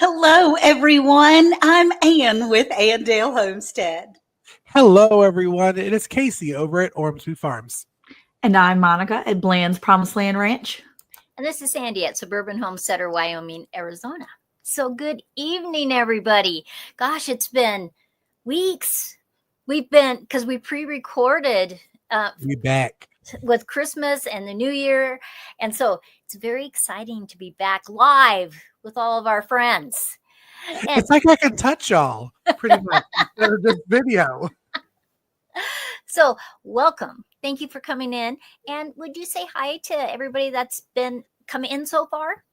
Hello, everyone. I'm Ann with Andale Homestead. Hello, everyone. It is Casey over at Ormsby Farms. And I'm Monica at Bland's Promised Land Ranch. And this is Sandy at Suburban Homesteader, Wyoming, Arizona. So good evening, everybody. Gosh, it's been weeks. Because we pre-recorded. We back. With Christmas and the New Year. And so it's very exciting to be back live with all of our friends. And it's like I can touch y'all pretty much instead of this video. So welcome. Thank you for coming in. And would you say hi to everybody that's been coming in so far?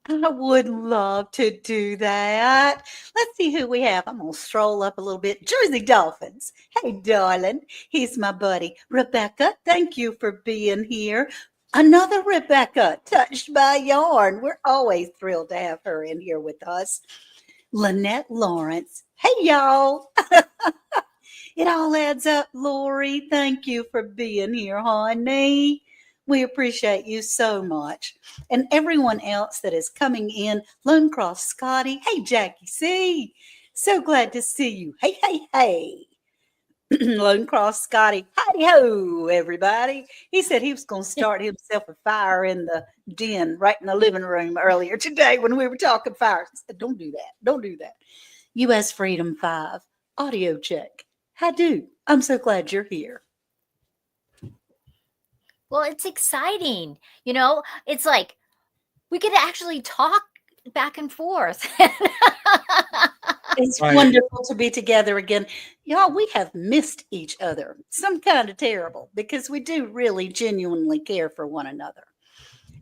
I would love to do that. Let's see who we have. I'm going to stroll up a little bit. Jersey Dolphins. Hey, darling. He's my buddy. Rebecca, thank you for being here. Another Rebecca, touched by yarn. We're always thrilled to have her in here with us. Lynette Lawrence. Hey, y'all. It all adds up, Lori. Thank you for being here, honey. We appreciate you so much. And everyone else that is coming in. Lone Cross Scotty. Hey, Jackie C. So glad to see you. Hey, hey, hey. Lone Cross Scotty. Howdy-ho, everybody. He said he was going to start himself a fire in the den right in the living room earlier today when we were talking fires. I said, don't do that. Don't do that. U.S. Freedom 5. Audio check. How do? I'm so glad you're here. Well, it's exciting. You know, it's like we get to actually talk back and forth. It's wonderful to be together again. Y'all, we have missed each other. Some kind of terrible because we do really genuinely care for one another.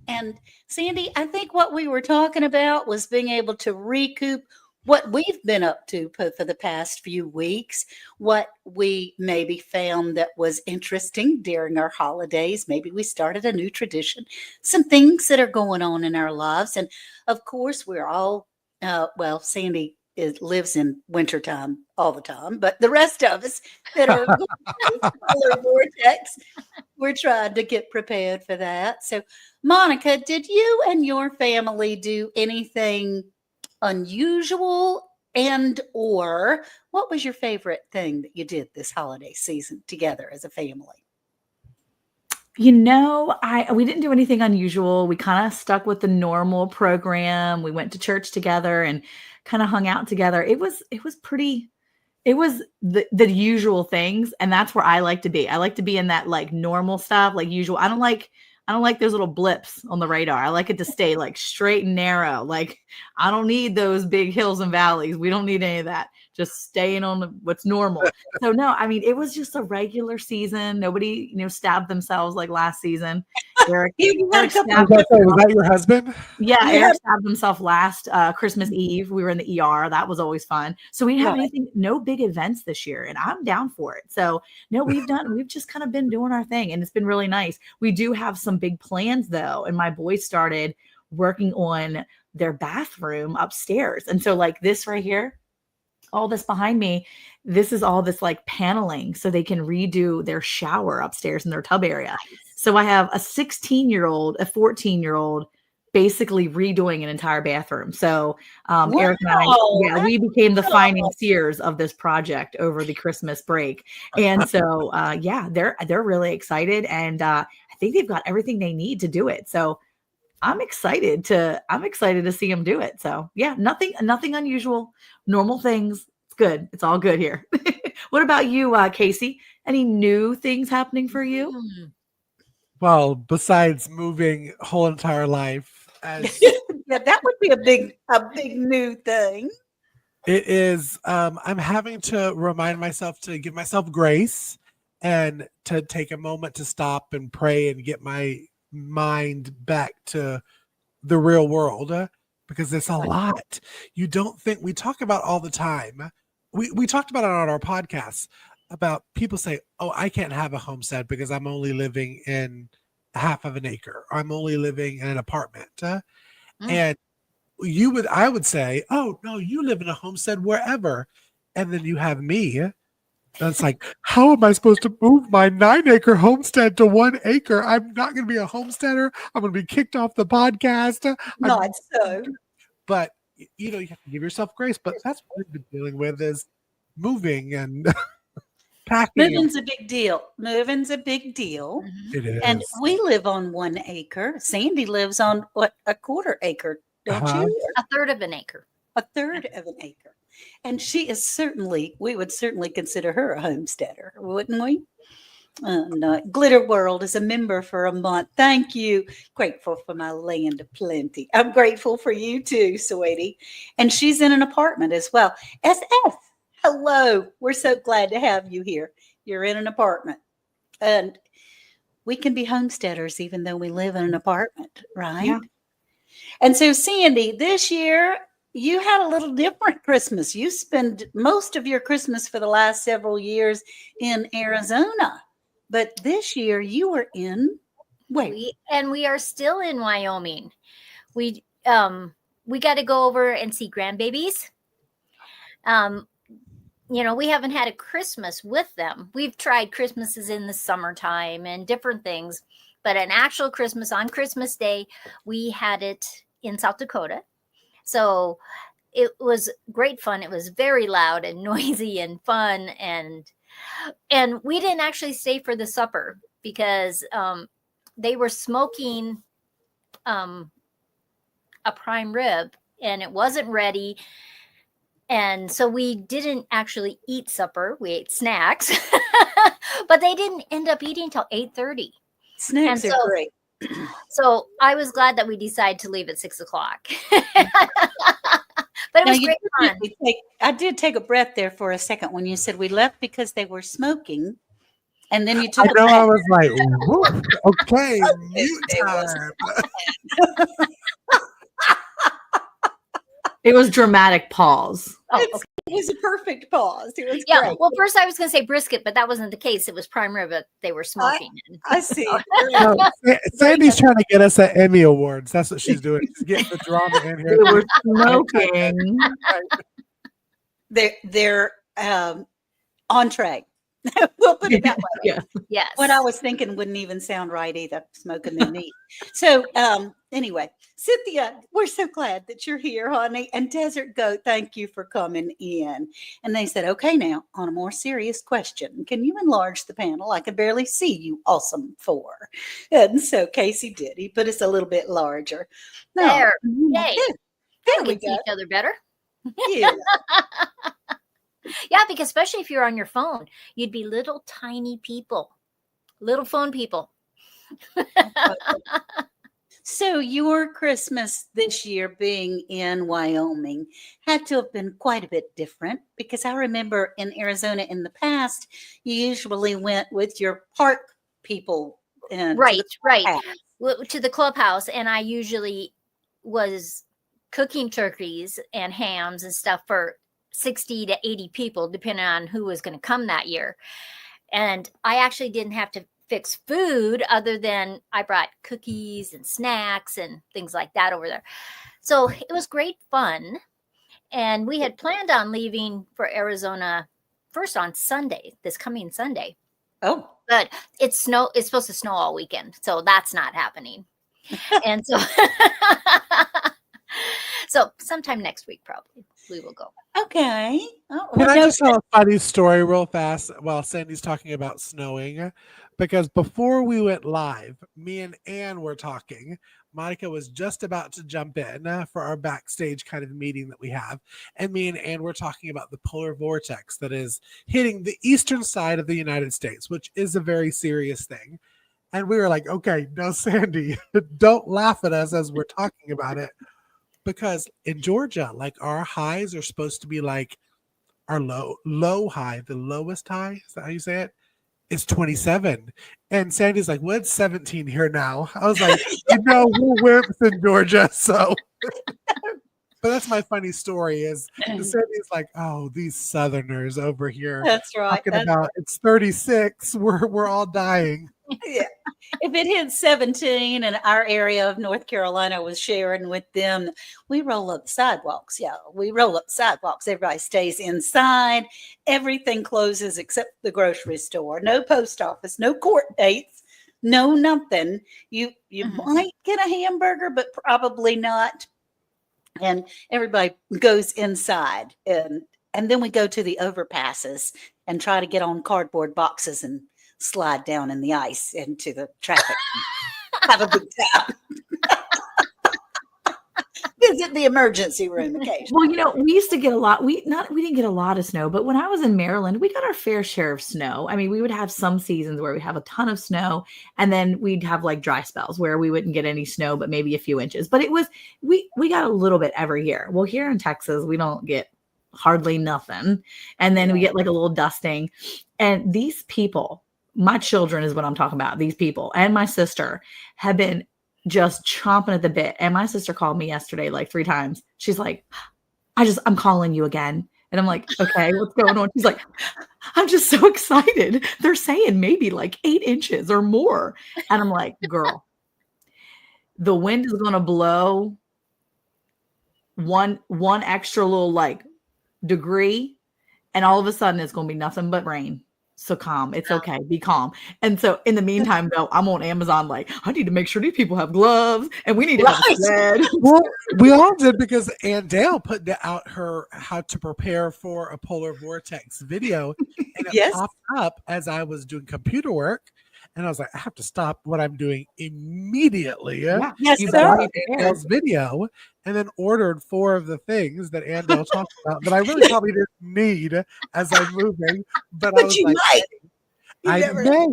And Sandy, I think what we were talking about was being able to recoup what we've been up to for the past few weeks, what we maybe found that was interesting during our holidays. Maybe we started a new tradition, some things that are going on in our lives. And of course, we're all, Sandy lives in wintertime all the time, but the rest of us that are polar vortex, we're trying to get prepared for that. So, Monica, did you and your family do anything unusual, and or what was your favorite thing that you did this holiday season together as a family? You know, we didn't do anything unusual. We kind of stuck with the normal program. We went to church together and kind of hung out together. It was the usual things, and that's where I like to be. I like to be in that like normal stuff, like usual. I don't like those little blips on the radar. I like it to stay like straight and narrow. Like I don't need those big hills and valleys. We don't need any of that. Just staying on what's normal. So no, I mean, it was just a regular season. Nobody, stabbed themselves like last season. Eric was that your husband? Yeah, Eric stabbed himself last Christmas Eve. We were in the ER. That was always fun. So we didn't have no big events this year, and I'm down for it. So no, we've just kind of been doing our thing, and it's been really nice. We do have some big plans though, and my boys started working on their bathroom upstairs. And so like this right here, all this behind me, this is all this like paneling so they can redo their shower upstairs in their tub area. So I have a 16-year-old, a 14-year-old, basically redoing an entire bathroom. So Wow. Eric and I, yeah, we became the That's financiers of this project over the Christmas break. And so yeah, they're really excited, and I think they've got everything they need to do it. So I'm excited to see them do it. So yeah, nothing unusual, normal things. It's good. It's all good here. What about you, Casey? Any new things happening for you? Mm. Well, besides moving whole entire life, as Yeah, that would be a big new thing. it is, I'm having to remind myself to give myself grace and to take a moment to stop and pray and get my mind back to the real world, because it's a lot. You don't think we talk about all the time. We talked about it on our podcast about people say, "Oh, I can't have a homestead because I'm only living in half of an acre. I'm only living in an apartment." And I would say, "Oh, no, you live in a homestead wherever." And then you have me. And it's like, how am I supposed to move my 9-acre homestead to 1 acre? I'm not going to be a homesteader. I'm going to be kicked off the podcast. Not so. But you have to give yourself grace. But that's what we've been dealing with is moving and packing. Moving's a big deal. Moving's a big deal. It is. And we live on 1 acre. Sandy lives on what, a 1/4 acre, don't you? A third of an acre. A third of an acre. And we would certainly consider her a homesteader, wouldn't we? No. Glitter World is a member for a month. Thank you. Grateful for my land of plenty. I'm grateful for you too, sweetie. And she's in an apartment as well. SF, hello. We're so glad to have you here. You're in an apartment. And we can be homesteaders even though we live in an apartment, right? Yeah. And so, Sandy, this year you had a little different Christmas. You spent most of your Christmas for the last several years in Arizona, but this year you were in We are still in Wyoming. We got to go over and see grandbabies. We haven't had a Christmas with them. We've tried Christmases in the summertime and different things, but an actual Christmas on Christmas Day, we had it in South Dakota. So it was great fun. It was very loud and noisy and fun. And we didn't actually stay for the supper because they were smoking a prime rib and it wasn't ready. And so we didn't actually eat supper. We ate snacks, but they didn't end up eating until 8:30. Snacks are great. So I was glad that we decided to leave at 6:00. But it was great fun. I did take a breath there for a second when you said we left because they were smoking. And then you took I was like, okay, mute time. It was dramatic pause. It was a perfect pause. It was great. Well, first I was going to say brisket, but that wasn't the case. It was prime rib that they were smoking. I see. No, Sandy's trying to get us at Emmy Awards. That's what she's doing. She's getting the drama in here. They were smoking. They're entree. We'll put it that way. Yeah. Yes. What I was thinking wouldn't even sound right either, smoking their meat. So anyway, Cynthia, we're so glad that you're here, honey. And Desert Goat, thank you for coming in. And they said, okay, now on a more serious question, can you enlarge the panel? I can barely see you, awesome four. And so Casey did. He put us a little bit larger. There. Yay. There we we can see go. each other better. Yeah. Yeah, because especially if you're on your phone, you'd be little tiny people, little phone people. So your Christmas this year being in Wyoming had to have been quite a bit different because I remember in Arizona in the past, you usually went with your park people. Right. To the clubhouse. And I usually was cooking turkeys and hams and stuff for 60 to 80 people, depending on who was going to come that year. And I actually didn't have to fix food other than I brought cookies and snacks and things like that over there. So it was great fun. And we had planned on leaving for Arizona first on Sunday, this coming Sunday. Oh, But it's supposed to snow all weekend. So that's not happening. And so, so sometime next week, probably we will go. Okay. Oh, Can well, I no, just tell a funny story real fast while Sandy's talking about snowing? Because before we went live, me and Ann were talking. Monica was just about to jump in for our backstage kind of meeting that we have. And me and Ann were talking about the polar vortex that is hitting the eastern side of the United States, which is a very serious thing. And we were like, okay, no, Sandy, don't laugh at us as we're talking about it. Because in Georgia, like our highs are supposed to be like our low high, the lowest high, is that how you say it? It's 27. And Sandy's like, well, it's 17 here now. I was like, we're wimps in Georgia. So, but that's my funny story is Sandy's like, oh, these Southerners over here that's right. talking That's about it's 36. We're all dying. yeah. If it hit 17 and our area of North Carolina was sharing with them, we roll up sidewalks. Yeah, we roll up sidewalks. Everybody stays inside. Everything closes except the grocery store. No post office, no court dates, no nothing. You might get a hamburger, but probably not. And everybody goes inside. And then we go to the overpasses and try to get on cardboard boxes and slide down in the ice into the traffic. Have a good time. Visit the emergency room occasionally. Well, we used to get a lot. We didn't get a lot of snow, but when I was in Maryland, we got our fair share of snow. I mean, we would have some seasons where we have a ton of snow, and then we'd have like dry spells where we wouldn't get any snow, but maybe a few inches. But it was we got a little bit every year. Well, here in Texas, we don't get hardly nothing, and then we get like a little dusting. And these people, my children is what I'm talking about. These people and my sister have been just chomping at the bit. And my sister called me yesterday like 3 times. She's like, I'm calling you again. And I'm like, okay, what's going on? She's like, I'm just so excited. They're saying maybe like 8 inches or more. And I'm like, girl, the wind is going to blow one extra little like degree. And all of a sudden it's going to be nothing but rain. So calm. It's okay. Be calm. And so in the meantime, though, I'm on Amazon like, I need to make sure these people have gloves and we need to have a sled. Well, we all did because Ann Dale put out her how to prepare for a polar vortex video. And it popped up as I was doing computer work. And I was like, I have to stop what I'm doing immediately. Yeah. Yes, Dale's video, and then ordered 4 of the things that Ann Dale talked about that I really probably didn't need as I'm moving. But I was you like, might. I may.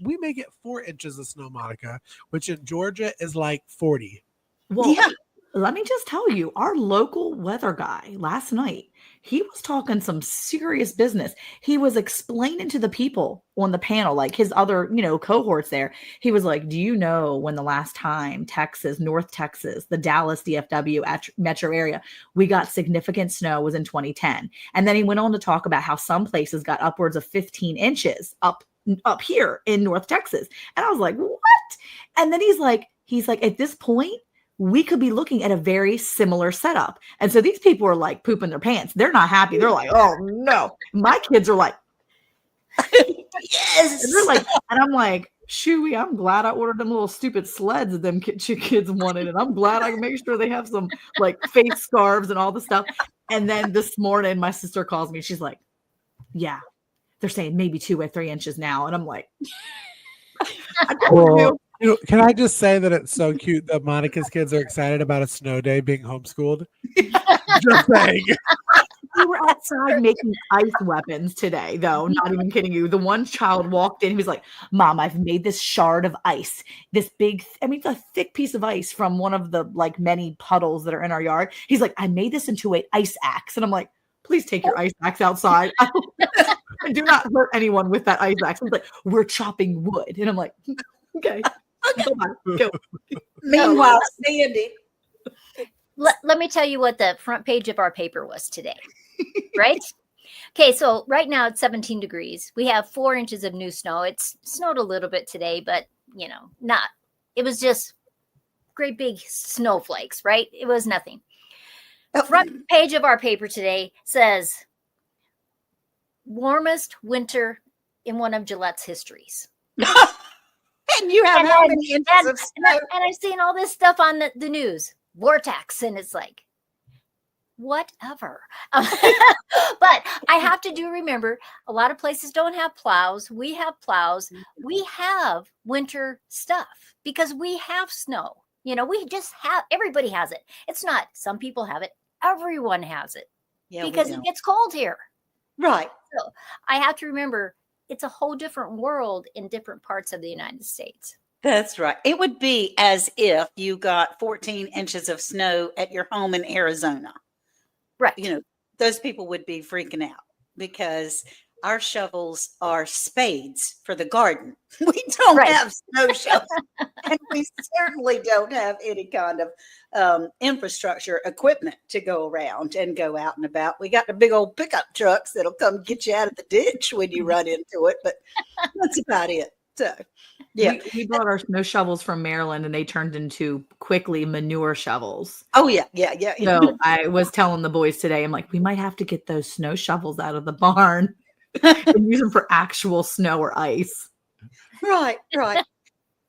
We may get 4 inches of snow, Monica, which in Georgia is like 40. Well, let me just tell you, our local weather guy last night, he was talking some serious business. He was explaining to the people on the panel, like his other, cohorts there. He was like, do you know when the last time North Texas, the Dallas DFW metro area, we got significant snow was in 2010. And then he went on to talk about how some places got upwards of 15 inches up here in North Texas. And I was like, what? And then he's like, at this point, we could be looking at a very similar setup. And so these people are like pooping their pants. They're not happy. They're like, oh no. My kids are like, yes. And they're like, and I'm like, shooey, I'm glad I ordered them little stupid sleds that them kids wanted. And I'm glad I can make sure they have some like face scarves and all the stuff. And then this morning, my sister calls me. She's like, yeah, they're saying maybe 2 or 3 inches now. And I'm like, can I just say that it's so cute that Monica's kids are excited about a snow day being homeschooled? Just saying. We were outside making ice weapons today, though. Not even kidding you. The one child walked in. He was like, Mom, I've made this shard of ice. This big, it's a thick piece of ice from one of the like many puddles that are in our yard. He's like, I made this into an ice axe. And I'm like, please take your ice axe outside. I do not hurt anyone with that ice axe. He's like, we're chopping wood. And I'm like, okay. Go. Meanwhile, Sandy. Let me tell you what the front page of our paper was today, right? Okay, so right now it's 17 degrees. We have 4 inches of new snow. It's snowed a little bit today, but, not. It was just great big snowflakes, right? It was nothing. The front page of our paper today says, warmest winter in one of Gillette's histories. And you have how many inches of snow? And I've seen all this stuff on the news, vortex, and it's like, whatever. But I have to remember, a lot of places don't have plows. We have plows. We have winter stuff because we have snow. We just have, everybody has it. It's not some people have it. Everyone has it because it gets cold here. Right. So I have to remember, it's a whole different world in different parts of the United States. That's right. It would be as if you got 14 inches of snow at your home in Arizona. Right. Those people would be freaking out because our shovels are spades for the garden. We don't have snow shovels. And we certainly don't have any kind of infrastructure equipment to go around and go out and about. We got the big old pickup trucks that'll come get you out of the ditch when you run into it, but that's about it. So, yeah. We brought our snow shovels from Maryland and they turned into quickly manure shovels. Oh, yeah. So I was telling the boys today, I'm like, we might have to get those snow shovels out of the barn and use them for actual snow or ice. Right.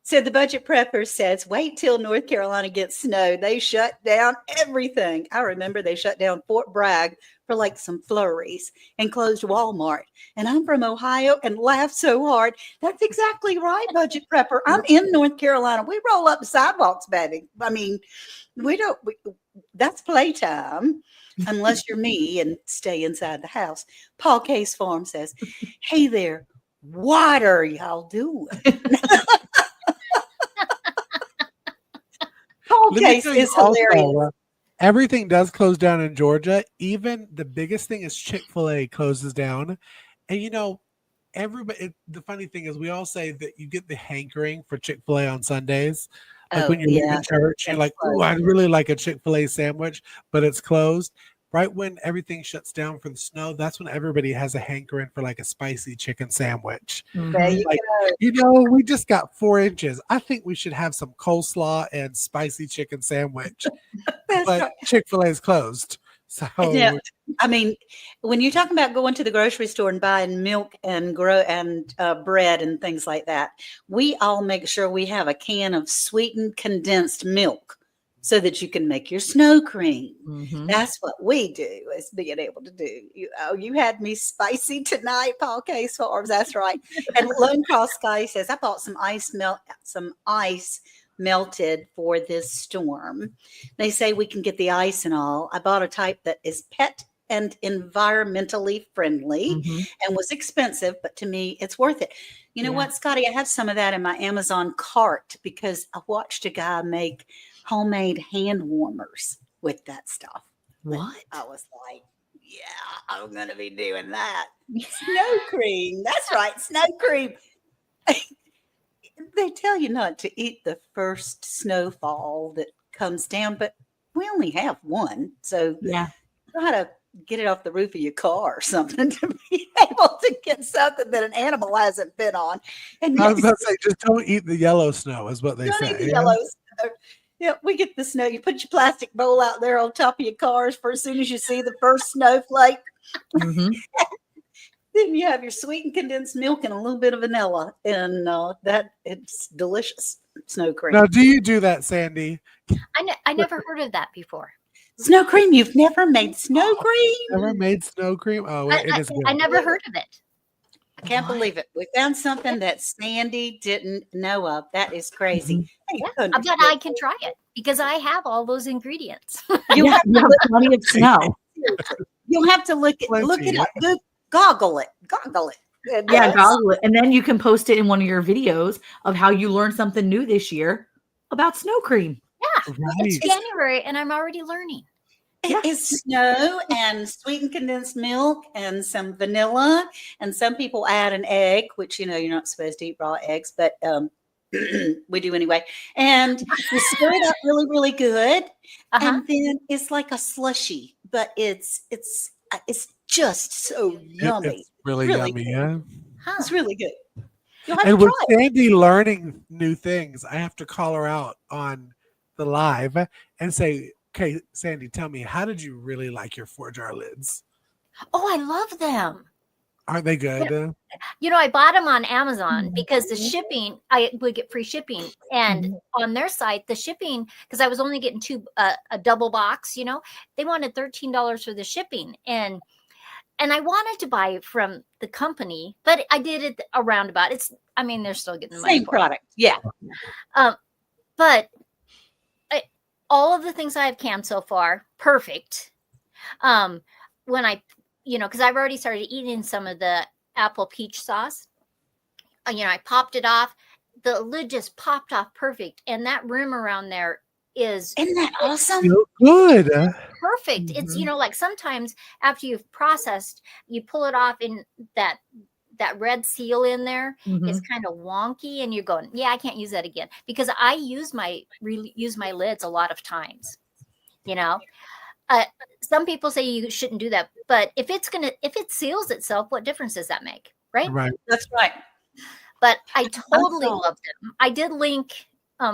So the budget prepper says, wait till North Carolina gets snow. They shut down everything. I remember they shut down Fort Bragg for like some flurries and closed Walmart. And I'm from Ohio and laughed so hard. That's exactly right, budget prepper. I'm in North Carolina. We roll up the sidewalks, baby. I mean, that's playtime unless you're me and stay inside the house. Paul Case Farm says, hey there, what are y'all doing? Paul Case is hilarious. Everything does close down in Georgia. Even the biggest thing is Chick-fil-A closes down. And everybody, the funny thing is we all say that you get the hankering for Chick-fil-A on Sundays. Like when you're in church, you're like, oh, I'd really like a Chick-fil-A sandwich, but it's closed. Right when everything shuts down for the snow, that's when everybody has a hankering for like a spicy chicken sandwich. There you go. We just got 4 inches. I think we should have some coleslaw and spicy chicken sandwich. But right. Chick-fil-A is closed. So I mean, when you're talking about going to the grocery store and buying milk and bread and things like that, we all make sure we have a can of sweetened condensed milk so that you can make your snow cream. Mm-hmm. That's what we do, is being able to do. You had me spicy tonight, Paul Case Farms. That's right. And Lone Cross Sky says, I bought some ice melted for this storm. They say we can get the ice and all. I bought a type that is pet and environmentally friendly and was expensive, but to me, it's worth it. You know what, Scotty? I have some of that in my Amazon cart because I watched a guy make homemade hand warmers with that stuff. What? I was like, yeah, I'm going to be doing that. Snow cream. That's right. Snow cream. They tell you not to eat the first snowfall that comes down, but we only have one. So try to get it off the roof of your car or something to be able to get something that an animal hasn't been on. And I was about to say, just don't eat the yellow snow is what they say. Eat the yellow snow. Yeah, we get the snow. You put your plastic bowl out there on top of your cars for as soon as you see the first snowflake. Mm-hmm. Then you have your sweetened condensed milk and a little bit of vanilla, and it's delicious snow cream. Now, do you do that, Sandy? I never heard of that before. Snow cream? You've never made snow cream? Never made snow cream? Oh, it is good. I never heard of it. I can't believe it. We found something that Sandy didn't know of. That is crazy. I bet I can try it because I have all those ingredients. You have plenty of snow. You'll have to look it up. Goggle it. Goggle it. And then you can post it in one of your videos of how you learned something new this year about snow cream. Yeah, it's January and I'm already learning. It is snow and sweetened condensed milk and some vanilla. And some people add an egg, which, you're not supposed to eat raw eggs, but we do anyway. And you stir it up really, really good. And then it's like a slushy, but it's just so yummy. It's really yummy, yeah. It's really good. And with Sandy learning new things, I have to call her out on the live and say, okay, Sandy, tell me, how did you really like your 4-jar lids? Oh, I love them. Aren't they good? You know, I bought them on Amazon because the shipping, I would get free shipping. And on their site, the shipping, because I was only getting a double box, you know, they wanted $13 for the shipping. And I wanted to buy it from the company, but I did it a roundabout. I mean, they're still getting the money Same for it. product. Yeah. But all of the things I have canned so far, perfect. When I, because I've already started eating some of the apple peach sauce. I popped it off. The lid just popped off perfect. And that rim around there is. Isn't that awesome? So good. Perfect. It's, like sometimes after you've processed, you pull it off in that red seal in there is kind of wonky and you're going, yeah, I can't use that again, because I use my lids a lot of times. Some people say you shouldn't do that, but if it seals itself, what difference does that make? Right. That's right. But I totally love them. I did link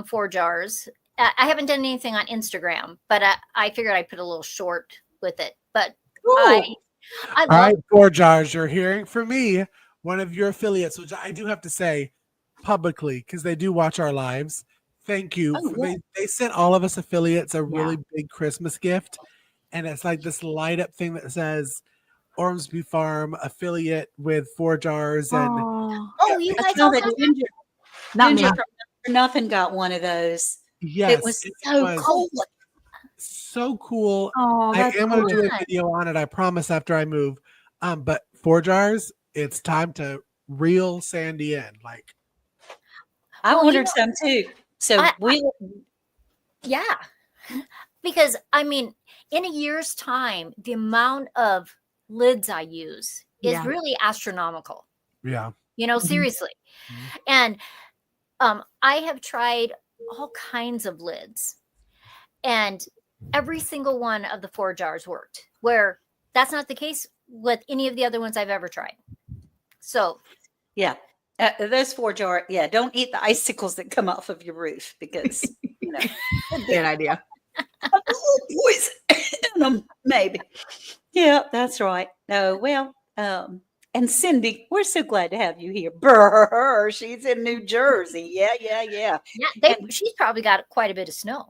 4 jars. I haven't done anything on Instagram, but I figured I'd put a little short with it. But I all right, 4 jars. You're hearing from me, one of your affiliates, which I do have to say publicly because they do watch our lives. Thank you. They sent all of us affiliates a really big Christmas gift, and it's like this light up thing that says Ormsby Farm affiliate with 4 jars. And you guys all got Ginger from Nothing got one of those. Yes, it was so cool. So cool. Oh, I am going to do a video on it, I promise, after I move. But 4 jars, it's time to reel Sandy in. Like, I ordered some too. So because I mean, in a year's time, the amount of lids I use is really astronomical. Yeah. Seriously. And I have tried all kinds of lids, and every single one of the 4 jars worked, where that's not the case with any of the other ones I've ever tried. So those 4 jars, don't eat the icicles that come off of your roof, because bad idea. Poison in them, maybe. Yeah, that's right. No, well, and Cindy, we're so glad to have you here. Brr, she's in New Jersey. Yeah. She's probably got quite a bit of snow.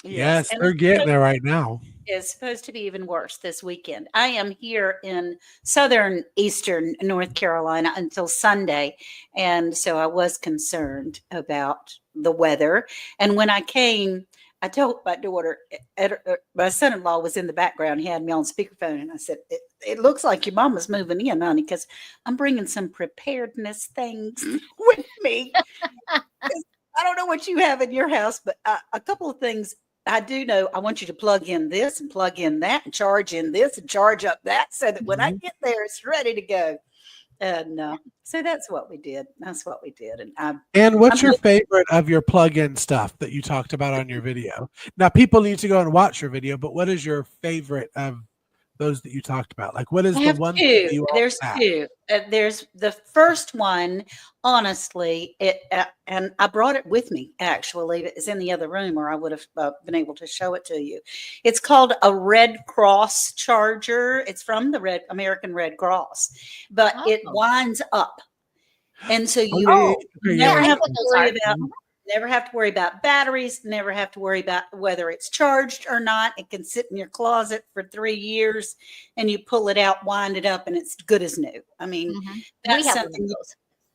Yes, they're getting there right now. It's supposed to be even worse this weekend. I am here in southern eastern North Carolina until Sunday, and so I was concerned about the weather. And when I came, I told my daughter, my son-in-law was in the background. He had me on speakerphone, and I said, it looks like your mama's moving in, honey, because I'm bringing some preparedness things with me. I don't know what you have in your house, but a couple of things I do know. I want you to plug in this and plug in that and charge in this and charge up that, so that when I get there, it's ready to go. And so that's what we did. And what's your favorite of your plug-in stuff that you talked about on your video? Now, people need to go and watch your video, but what is your favorite of those that you talked about? Like, what is the one thing that you There's have? 2. There's the first one, honestly, and I brought it with me, actually. It's in the other room, or I would have been able to show it to you. It's called a Red Cross charger. It's from the American Red Cross, but it winds up. And so you never have to worry about batteries, never have to worry about whether it's charged or not. It can sit in your closet for 3 years, and you pull it out, wind it up, and it's good as new. I mean, that's something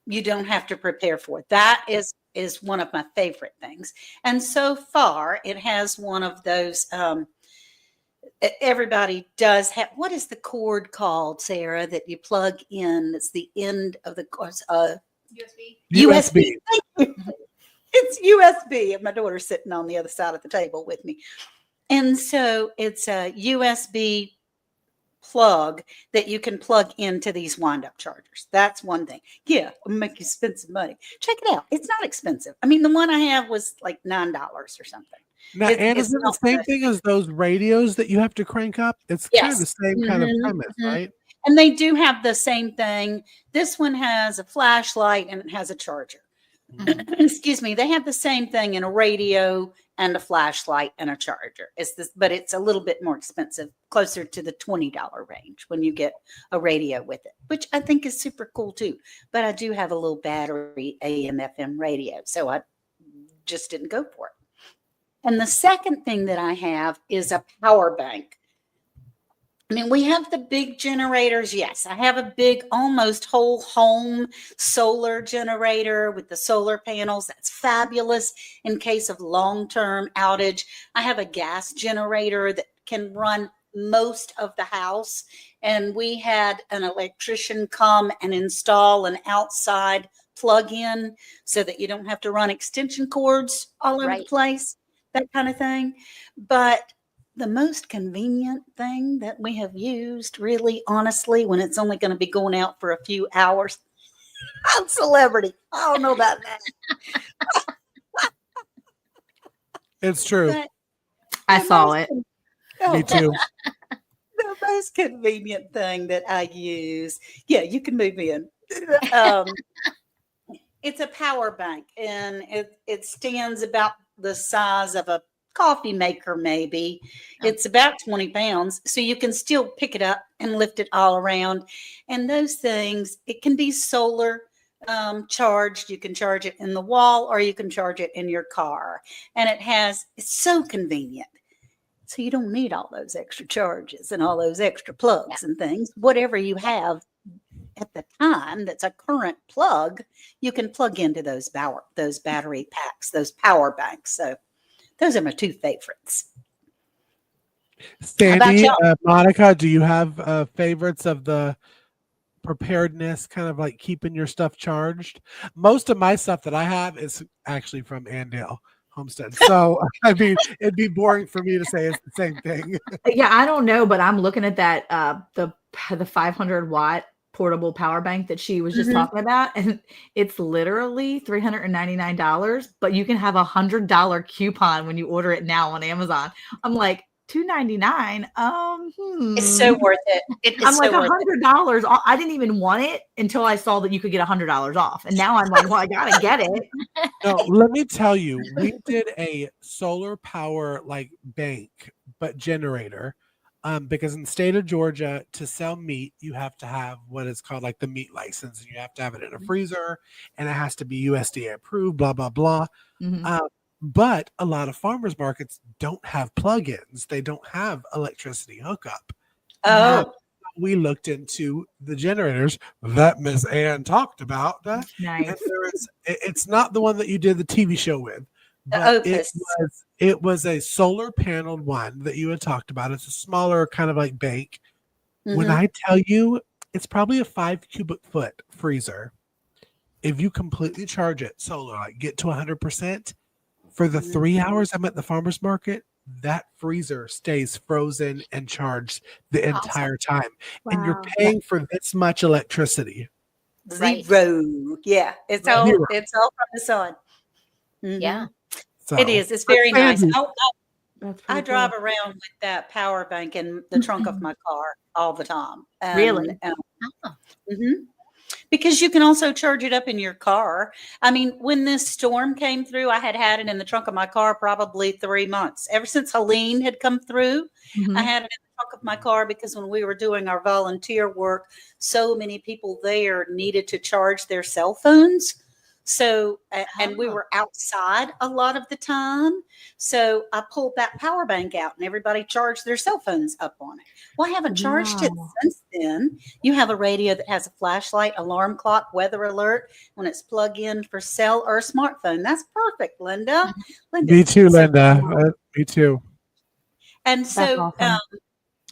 you don't have to prepare for. That is one of my favorite things. And so far, it has one of those, everybody does have, what is the cord called, Sarah, that you plug in? It's the end of the course. USB. Thank you. It's USB, and my daughter's sitting on the other side of the table with me. And so it's a USB plug that you can plug into these wind-up chargers. That's one thing. Yeah, it'll make you spend some money. Check it out. It's not expensive. I mean, the one I have was like $9 or something. Now, and is it the same thing as those radios that you have to crank up? It's kind of the same kind of premise, right? And they do have the same thing. This one has a flashlight and it has a charger. Excuse me. They have the same thing in a radio and a flashlight and a charger. It's this, but it's a little bit more expensive, closer to the $20 range when you get a radio with it, which I think is super cool too. But I do have a little battery AM FM radio, so I just didn't go for it. And the second thing that I have is a power bank. I mean, we have the big generators. Yes, I have a big, almost whole home solar generator with the solar panels. That's fabulous in case of long-term outage. I have a gas generator that can run most of the house. And we had an electrician come and install an outside plug-in so that you don't have to run extension cords all over the place, that kind of thing. But the most convenient thing that we have used, really, honestly, when it's only going to be going out for a few hours, I'm celebrity. I don't know about that. It's true. But I saw it. Me too. The most convenient thing that I use, yeah, you can move in. It's a power bank, and it stands about the size of a coffee maker, maybe. It's about 20 pounds, so you can still pick it up and lift it all around. And those things, it can be solar charged. You can charge it in the wall, or you can charge it in your car. And it's so convenient. So you don't need all those extra charges and all those extra plugs and things. Whatever you have at the time that's a current plug, you can plug into those battery packs, those power banks. So those are my two favorites. Sandy, Monica, do you have favorites of the preparedness, kind of like keeping your stuff charged? Most of my stuff that I have is actually from Andale Homestead. So, I mean, it'd be boring for me to say it's the same thing. Yeah, I don't know, but I'm looking at that, the 500 watt portable power bank that she was just talking about, and it's literally $399, but you can have $100 coupon when you order it now on Amazon. I'm like, $299. It's so worth it. I'm like $100. I didn't even want it until I saw that you could get $100 off, and now I'm like, well, I gotta get it. No, let me tell you, we did a solar power like bank, but generator. Because in the state of Georgia, to sell meat, you have to have what is called like the meat license, and you have to have it in a freezer, and it has to be USDA approved, blah, blah, blah. But a lot of farmers markets don't have plugins. They don't have electricity hookup. Oh, we looked into the generators that Miss Ann talked about. Nice. And it's not the one that you did the TV show with. But it was a solar paneled one that you had talked about. It's a smaller kind of like bank. When I tell you, it's probably a 5 cubic foot freezer. If you completely charge it solar, like get to 100%, for the 3 hours I'm at the farmer's market, that freezer stays frozen and charged the entire time. Wow. And you're paying for this much electricity. Zero. Yeah. It's all from the sun. Yeah. So, it is. It's very nice. I drive around with that power bank in the trunk of my car all the time. Really? Because you can also charge it up in your car. I mean, when this storm came through, I had it in the trunk of my car probably 3 months. Ever since Helene had come through, I had it in the trunk of my car because when we were doing our volunteer work, so many people there needed to charge their cell phones. So, and we were outside a lot of the time. So I pulled that power bank out and everybody charged their cell phones up on it. Well, I haven't charged it since then. You have a radio that has a flashlight, alarm clock, weather alert when it's plugged in for cell or smartphone. That's perfect, Linda. Me too, Linda. Me too. And so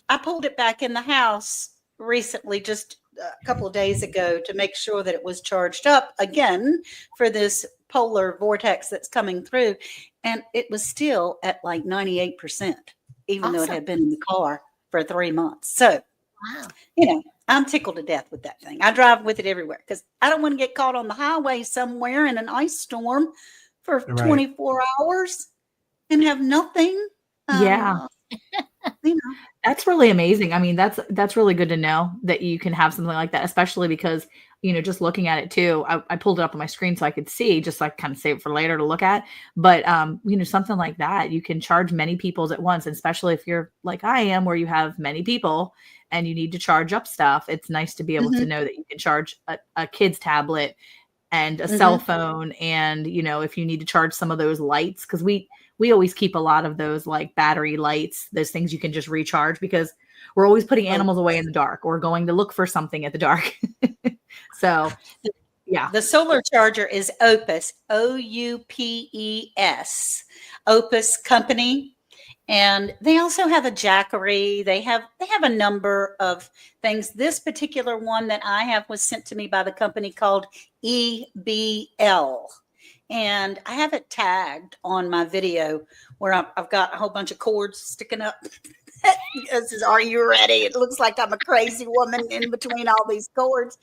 I pulled it back in the house recently, just a couple of days ago, to make sure that it was charged up again for this polar vortex that's coming through. And it was still at like 98%, even though it had been in the car for 3 months. So, I'm tickled to death with that thing. I drive with it everywhere because I don't want to get caught on the highway somewhere in an ice storm for 24 hours and have nothing. That's really amazing. I mean, that's really good to know that you can have something like that, especially because, just looking at it too, I pulled it up on my screen so I could see, just like kind of save it for later to look at. But, something like that, you can charge many people's at once, especially if you're like I am, where you have many people and you need to charge up stuff. It's nice to be able to know that you can charge a kid's tablet and a cell phone. And, if you need to charge some of those lights, because we always keep a lot of those like battery lights, those things you can just recharge, because we're always putting animals away in the dark or going to look for something at the dark. So, yeah. The solar charger is Opus, Oupes, Opus Company. And they also have a Jackery. They have a number of things. This particular one that I have was sent to me by the company called EBL. And I have it tagged on my video where I've got a whole bunch of cords sticking up. This is, are you ready? It looks like I'm a crazy woman in between all these cords.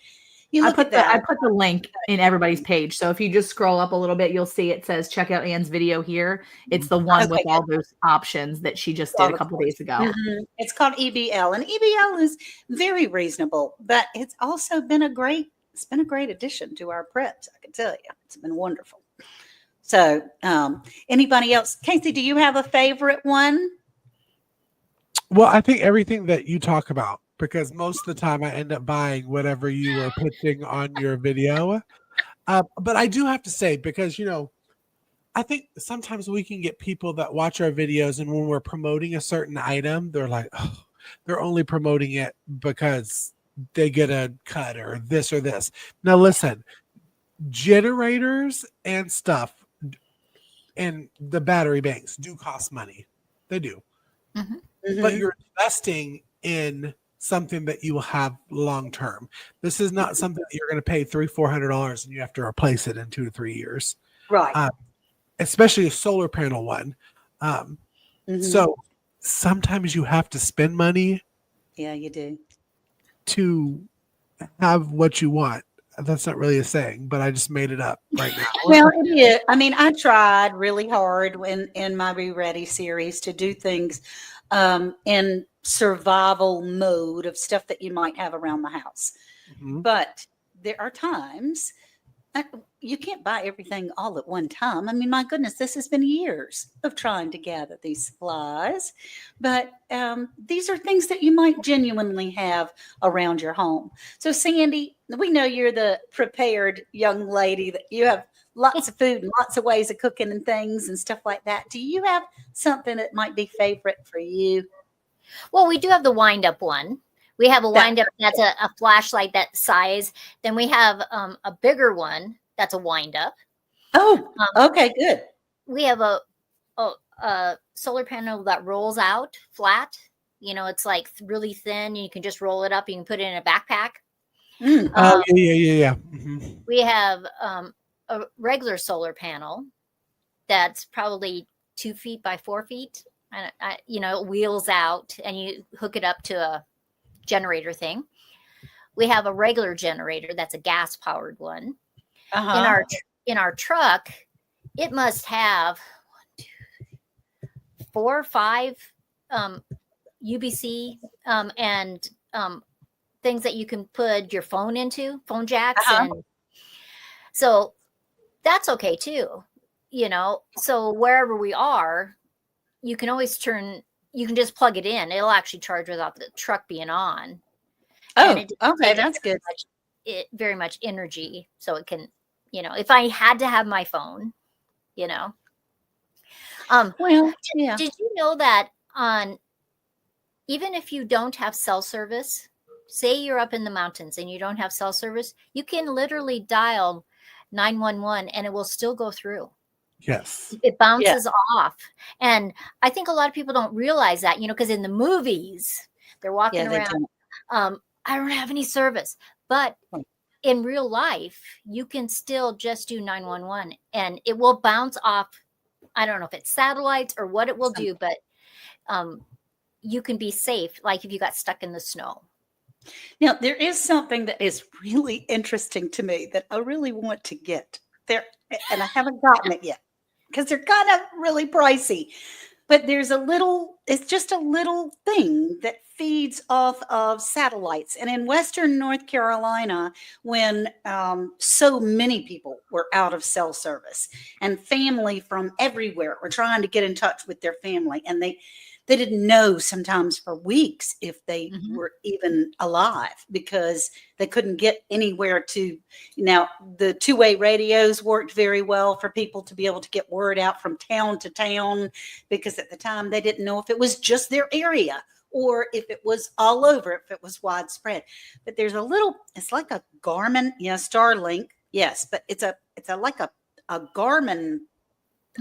You look at that. I put the link in everybody's page. So if you just scroll up a little bit, you'll see it says check out Anne's video here. It's the one with all those options that she just did a couple days ago. It's called EBL, and EBL is very reasonable, but it's also been a great addition to our preps. I can tell you, it's been wonderful. So, anybody else? Casey, do you have a favorite one? Well, I think everything that you talk about, because most of the time I end up buying whatever you were pitching on your video. But I do have to say, because, I think sometimes we can get people that watch our videos, and when we're promoting a certain item, they're like, oh, they're only promoting it because they get a cut or this or this. Now, listen, generators and stuff and the battery banks do cost money. They do. But you're investing in something that you will have long term. This is not something that you're going to pay $300-$400 and you have to replace it in 2 to 3 years. Right. Especially a solar panel one. So sometimes you have to spend money. Yeah, you do. To have what you want. That's not really a saying, but I just made it up right now. Well, it is. I mean, I tried really hard in my Be Ready series to do things in survival mode of stuff that you might have around the house. But there are times you can't buy everything all at one time. I mean, my goodness, this has been years of trying to gather these supplies. But these are things that you might genuinely have around your home. So, Sandy, we know you're the prepared young lady, that you have lots of food and lots of ways of cooking and things and stuff like that. Do you have something that might be favorite for you? Well, we do have the wind-up one. We have a wind-up that's a flashlight that size. Then we have a bigger one that's a wind-up. Oh, okay, good. We have a solar panel that rolls out flat. It's like really thin. You can just roll it up. You can put it in a backpack. Yeah. We have a regular solar panel that's probably 2 feet by 4 feet. And it wheels out and you hook it up to a generator thing. We have a regular generator that's a gas powered one. In our truck, it must have 4 or 5 UBC and things that you can put your phone into, phone jacks, and so that's okay too. So wherever we are, you can always you can just plug it in. It'll actually charge without the truck being on. Oh, okay, that's good. Very much energy. So it can, if I had to have my phone, Well, yeah. Did you know that even if you don't have cell service, say you're up in the mountains and you don't have cell service, you can literally dial 911 and it will still go through. Yes. It bounces off. And I think a lot of people don't realize that, because in the movies, they're walking around. I don't have any service. But in real life, you can still just do 911 and it will bounce off. I don't know if it's satellites or what it will do, but you can be safe, like if you got stuck in the snow. Now, there is something that is really interesting to me that I really want to get there, and I haven't gotten it yet because they're kind of really pricey. but it's just a little thing that feeds off of satellites. And in Western North Carolina, when so many people were out of cell service and family from everywhere were trying to get in touch with their family, and they didn't know sometimes for weeks if they were even alive because they couldn't get anywhere to. Now, the two-way radios worked very well for people to be able to get word out from town to town, because at the time they didn't know if it was just their area or if it was all over, if it was widespread. But there's it's like a Garmin, Starlink, yes, but it's like a Garmin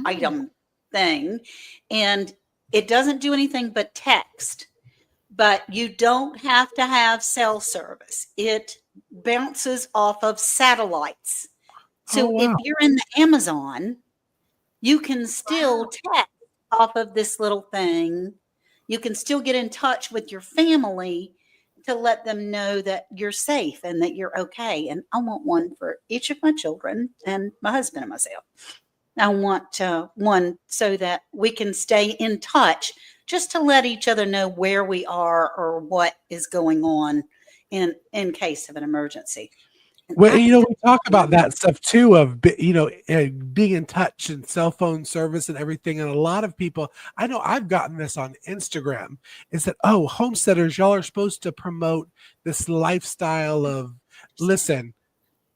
item thing, and it doesn't do anything but text, but you don't have to have cell service. It bounces off of satellites. So if you're in the Amazon, you can still text off of this little thing. You can still get in touch with your family to let them know that you're safe and that you're okay. And I want one for each of my children and my husband and myself. I want one so that we can stay in touch, just to let each other know where we are or what is going on in case of an emergency. Well, we talk about that stuff too, of being in touch and cell phone service and everything. And a lot of people, I know I've gotten this on Instagram, is that, oh, homesteaders, y'all are supposed to promote this lifestyle of, listen,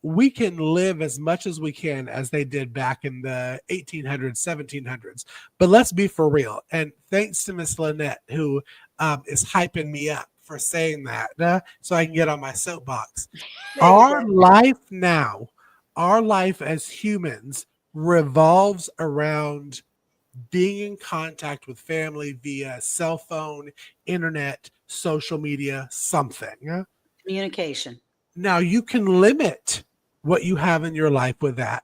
we can live as much as we can as they did back in the 1800s, 1700s. But let's be for real. And thanks to Miss Lynette, who is hyping me up for saying that, so I can get on my soapbox. Our life now, our life as humans revolves around being in contact with family via cell phone, internet, social media, something. Communication. Now, you can limit what you have in your life with that,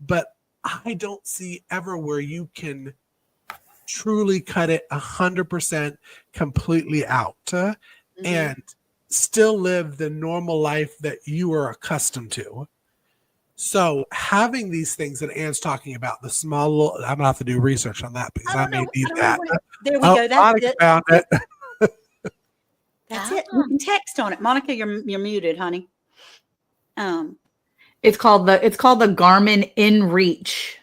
but I don't see ever where you can truly cut it 100% completely out and still live the normal life that you are accustomed to. So having these things that Anne's talking about, the small little, I'm gonna have to do research on that because I may need that. There we go. That's Monica it. found it. That's it. You can text on it. Monica, you're muted, honey. It's called the Garmin InReach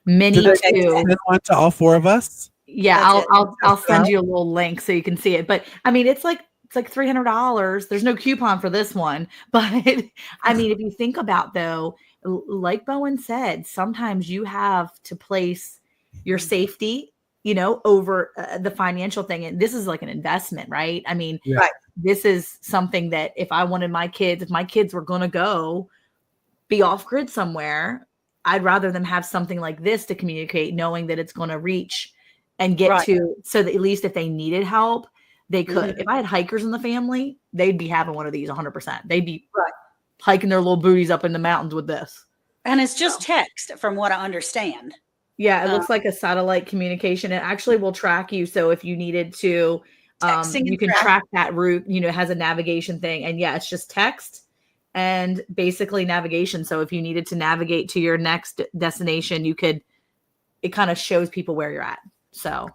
Mini 2. Send one to all four of us. Yeah, I'll send you a little link so you can see it. But I mean, it's like $300. There's no coupon for this one, but I mean, if you think about, though, like Bowen said, sometimes you have to place your safety, over the financial thing, and this is like an investment, right? I mean, this is something that if my kids were going to go be off grid somewhere, I'd rather them have something like this to communicate, knowing that it's going to reach and get to, so that at least if they needed help, they could. If I had hikers in the family, they'd be having one of these 100%. They'd be hiking their little booties up in the mountains with this. And it's just text, from what I understand. Yeah, it looks like a satellite communication. It actually will track you. So if you needed to, you can track that route. It has a navigation thing. And yeah, it's just text and basically navigation. So if you needed to navigate to your next destination, it kind of shows people where you're at. So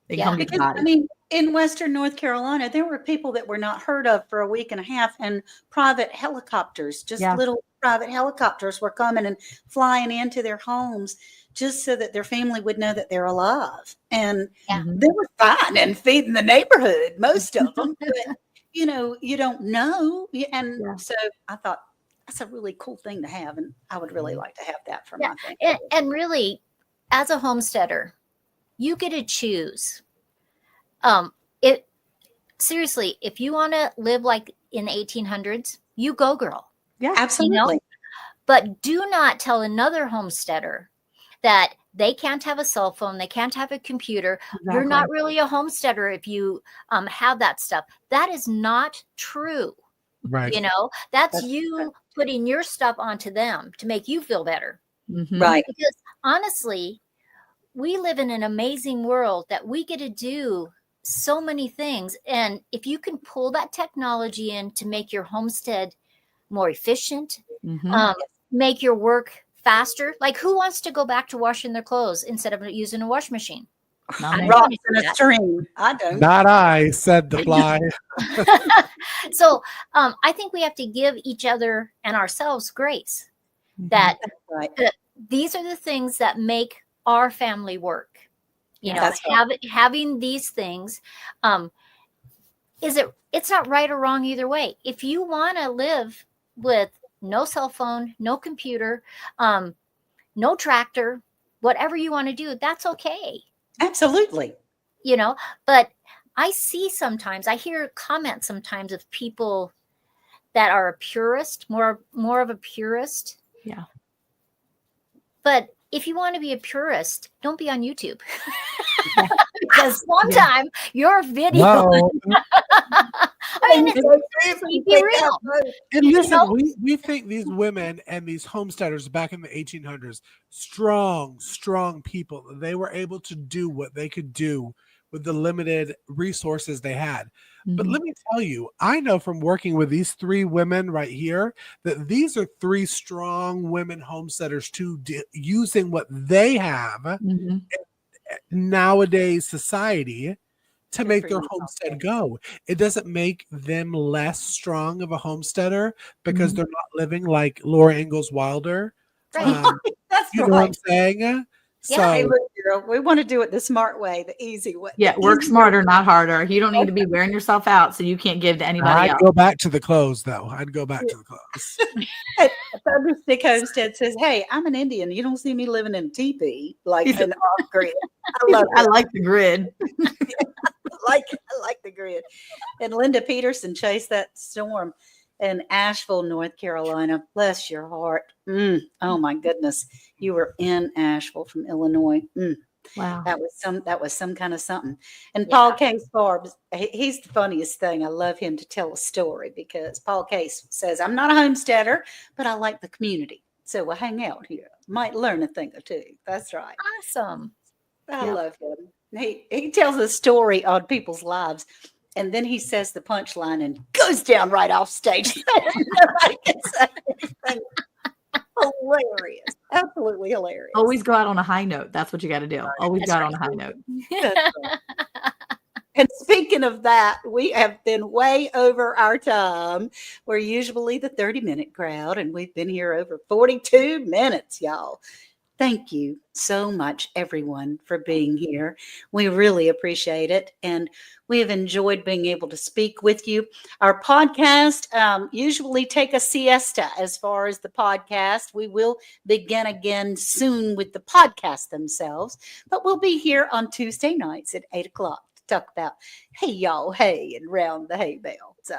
they come to the body. I mean, in Western North Carolina, there were people that were not heard of for a week and a half, and private helicopters, little private helicopters, were coming and flying into their homes just so that their family would know that they're alive. And they were fine and feeding the neighborhood, most of them. But, you don't know. And so I thought that's a really cool thing to have. And I would really like to have that for my family. And really, as a homesteader, you get to choose. Seriously, if you want to live like in the 1800s, you go, girl. Yeah, absolutely. But do not tell another homesteader that they can't have a cell phone, they can't have a computer. Exactly. You're not really a homesteader if you have that stuff. That is not true. Right. That's you putting your stuff onto them to make you feel better. Mm-hmm. Right. Because honestly, we live in an amazing world that we get to do so many things. And if you can pull that technology in to make your homestead more efficient, make your work faster. Like, who wants to go back to washing their clothes instead of using a wash machine? Not I me. Rocks wanna in do a that. stream. I don't. Not I, said the fly. So I think we have to give each other and ourselves grace Mhm. that Right. these are the things that make our family work. You know, That's right. having these things, it's not right or wrong either way. If you want to live with no cell phone, no computer, no tractor, whatever you want to do, that's okay. Absolutely. You know, but I hear comments sometimes of people that are a purist, more of a purist. Yeah. But if you want to be a purist, don't be on YouTube. Yeah. Because sometime your video, No. I mean, seriously, be real. And listen, know? we think these women and these homesteaders back in the 1800s, strong people. They were able to do what they could do with the limited resources they had. But Mhm. let me tell you, I know from working with these three women right here that these are three strong women homesteaders too, using what they have Mhm. nowadays society to Good make for their you, homestead Paul. go. It doesn't make them less strong of a homesteader because Mhm. they're not living like Laura Ingalls Wilder. Right. That's You know what I'm right. saying? Yeah. Hey, So look, girl, we want to do it the smart way, the easy way. Yeah, the work easy smarter, not harder. You don't need to be wearing yourself out so you can't give to anybody I'd else. go back to the clothes though. I'd go back to the clothes. way. Thunderstick Homestead says, "Hey, I'm an Indian. You don't see me living in a teepee like an off grid. I love I it. like the grid. I like the grid." And Linda Peterson chased that storm in Asheville, North Carolina. Bless your heart. Oh my goodness, you were in Asheville from Illinois. Wow. That was some kind of something. And Yeah. Paul Case Barbs, he's the funniest thing. I love him to tell a story because Paul Case says, "I'm not a homesteader, but I like the community. So we'll hang out here. Might learn a thing or two." That's right. Awesome. I Yep. love him. He tells a story on people's lives, and then he says the punchline and goes down right off stage. Nobody can say anything. Hilarious. Absolutely hilarious. Always go out on a high note. That's what you got to do. Always That's go out on a high note. That's right. And speaking of that, we have been way over our time. We're usually the 30-minute crowd, and we've been here over 42 minutes, y'all. Thank you so much, everyone, for being here. We really appreciate it. And we have enjoyed being able to speak with you. Our podcast usually take a siesta as far as the podcast. We will begin again soon with the podcast themselves, but we'll be here on Tuesday nights at 8 o'clock to talk about hey, y'all, hey, and round the hay bale. So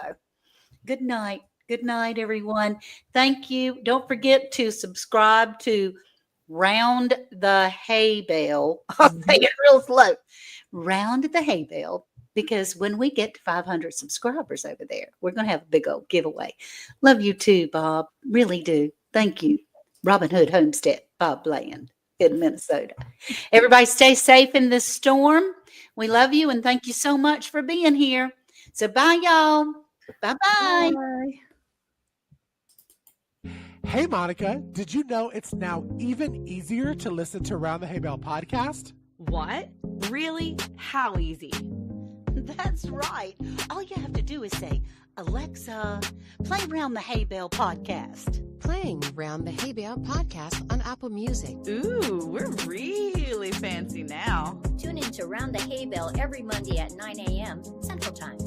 good night. Good night, everyone. Thank you. Don't forget to subscribe to Round the Hay Bale. I'll say it real slow. Round the Hay Bale, because when we get to 500 subscribers over there, we're going to have a big old giveaway. Love you too, Bob. Really do. Thank you. Robin Hood Homestead, Bob Bland in Minnesota. Everybody stay safe in this storm. We love you and thank you so much for being here. So bye, y'all. Bye-bye. Bye. Hey Monica, did you know it's now even easier to listen to Around the Hay Bale podcast? What? Really? How easy? That's right. All you have to do is say, "Alexa, play Round the Hay Bale podcast." Playing Round the Hay Bale podcast on Apple Music. Ooh, we're really fancy now. Tune in to Round the Hay Bale every Monday at 9 a.m. Central Time.